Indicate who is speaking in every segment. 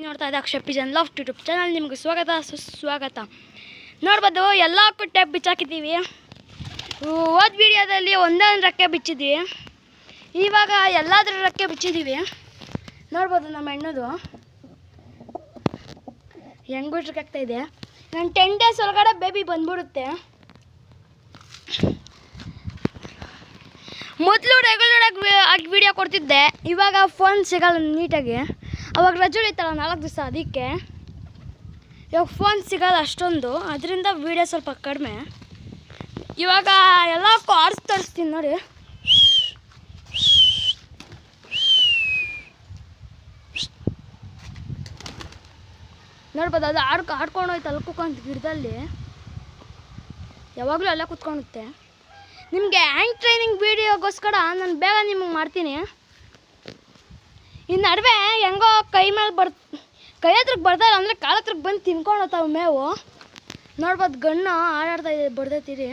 Speaker 1: ನೋಡ್ತಾ ಇದ್ದ Akshay Pigeon love YouTube channel ನಿಮಗೆ ಸ್ವಾಗತ ಸುಸ್ವಾಗತ. ನೋಡ್ಬೋದು ಎಲ್ಲ ಟೇಪ್ ಬಿಚ್ಚಾಕಿದ್ದೀವಿ. ಹೋದ ವಿಡಿಯೋದಲ್ಲಿ ಒಂದೊಂದು ರೆಕ್ಕೆ ಬಿಚ್ಚಿದ್ವಿ, ಇವಾಗ ಎಲ್ಲಾದ್ರ ರೆಕ್ಕೆ ಬಿಚ್ಚಿದ್ದೀವಿ. ನೋಡ್ಬೋದು ನಮ್ಮ ಹೆಣ್ಣದು ಹೆಂಗೆ ಬಿಟ್ರಕ್ಕಾಗ್ತಾ ಇದೆ. ನಾನು 10 days ಒಳಗಡೆ ಬೇಬಿ ಬಂದ್ಬಿಡುತ್ತೆ. ಮೊದಲು ರೆಗ್ಯುಲರ್ ಆಗಿ ವಿಡಿಯೋ ಕೊಡ್ತಿದ್ದೆ, ಇವಾಗ ಫೋನ್ ಸಿಗಲ್ಲ ನೀಟಾಗಿ. ಅವಾಗ ರಜೆ ಇತ್ತಲ್ಲ 4 ದಿವಸ, ಅದಕ್ಕೆ ಇವಾಗ ಫೋನ್ ಸಿಗಲ್ಲ ಅಷ್ಟೊಂದು, ಅದರಿಂದ ವೀಡಿಯೋ ಸ್ವಲ್ಪ ಕಡಿಮೆ. ಇವಾಗ ಎಲ್ಲ ಕಾರ್ಸ್ ತರಿಸ್ತೀನಿ ನೋಡಿ. ನೋಡ್ಬೋದು ಅದು ಆಡ್ಕೊಂಡು ಹೋಯ್ತು ಅಲ್ಲಿ ಕೂತ್ಕೊಂಡು ಗಿಡದಲ್ಲಿ, ಯಾವಾಗಲೂ ಎಲ್ಲ ಕೂತ್ಕೊಳ್ಳುತ್ತೆ. ನಿಮಗೆ ಹ್ಯಾಂಡ್ ಟ್ರೈನಿಂಗ್ ವೀಡಿಯೋಗೋಸ್ಕರ ನಾನು ಬೇಗ ನಿಮಗೆ ಮಾಡ್ತೀನಿ. ಈ ನಡುವೆ ಹೆಂಗೋ ಕೈ ಹತ್ರಕ್ಕೆ ಬರ್ತಾಯಿಲ್ಲ ಅಂದರೆ ಕಾಲ ಹತ್ರಕ್ಕೆ ಬಂದು ತಿನ್ಕೊಂಡು ಹೋಗ್ತಾವೆ ಮೇವು. ನೋಡ್ಬೋದು ಗಣ್ಣು ಆಡಾಡ್ತಾ ಇದೆ, ಬಡ್ದೈತೀರಿ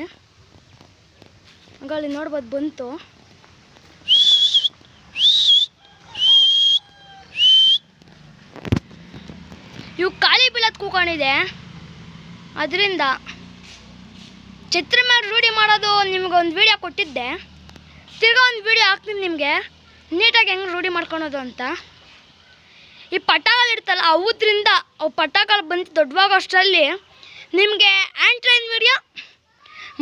Speaker 1: ಹಂಗಲ್ಲಿ ನೋಡ್ಬೋದು ಬಂತು. ಇವು ಖಾಲಿ ಬೀಳೋದು ಕೂಕೊಂಡಿದೆ, ಅದರಿಂದ ಛತ್ರ ಮೇಲೆ ರೂಢಿ ಮಾಡೋದು ನಿಮ್ಗೆ ಒಂದು ವೀಡಿಯೋ ಕೊಟ್ಟಿದ್ದೆ. ತಿರ್ಗಾ ಒಂದು ವೀಡಿಯೋ ಹಾಕ್ತೀನಿ ನಿಮಗೆ ನೀಟಾಗಿ ಹೆಂಗೆ ರೂಢಿ ಮಾಡ್ಕೊಳೋದು ಅಂತ. ಈ ಪಟಾಕಗಳಿರ್ತಲ್ಲ ಅವದ್ರಿಂದ ಅವು ಪಟಾಕಗಳು ಬಂದು ದೊಡ್ಡವಾಗ ಅಷ್ಟರಲ್ಲಿ ನಿಮಗೆ ಹ್ಯಾಂಡ್ ಟ್ರೈನ್ ವೀಡಿಯೋ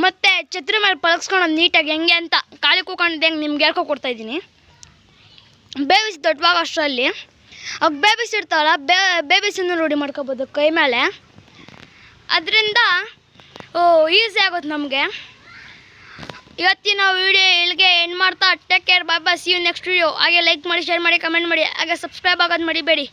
Speaker 1: ಮತ್ತು ಛತ್ರ ಮೇಲೆ ಪಳಗಿಸ್ಕೊಳೋದು ನೀಟಾಗಿ ಹೆಂಗೆ ಅಂತ ಖಾಲಿ ಕೂಕೊಂಡಿದ್ದೆ ಹೆಂಗೆ ನಿಮ್ಗೆ ಹೇಳ್ಕೊಡ್ತಾಯಿದ್ದೀನಿ. ಬೇಬಿಸ್ ದೊಡ್ಡವಾಗ ಅಷ್ಟರಲ್ಲಿ ಅವಾಗ ಬೇಬಿಸ್ ಇರ್ತಾವಲ್ಲ, ಬೇಬಿಸನ್ನು ರೂಢಿ ಮಾಡ್ಕೊಬೋದು ಕೈ ಮೇಲೆ. ಅದರಿಂದ ಈಸಿ ಆಗುತ್ತೆ ನಮಗೆ. ಇವತ್ತಿನ ವಿಡಿಯೋ ಇಲ್ಲಿಗೆ ಎಂಡ್ ಮಾಡ್ತಾ take care, bye bye, see you next video. ಹಾಗೆ ಲೈಕ್ ಮಾಡಿ, ಶೇರ್ ಮಾಡಿ, ಕಮೆಂಟ್ ಮಾಡಿ, ಹಾಗೆ ಸಬ್ಸ್ಕ್ರೈಬ್ ಆಗೋದು ಮರಿಬೇಡಿ.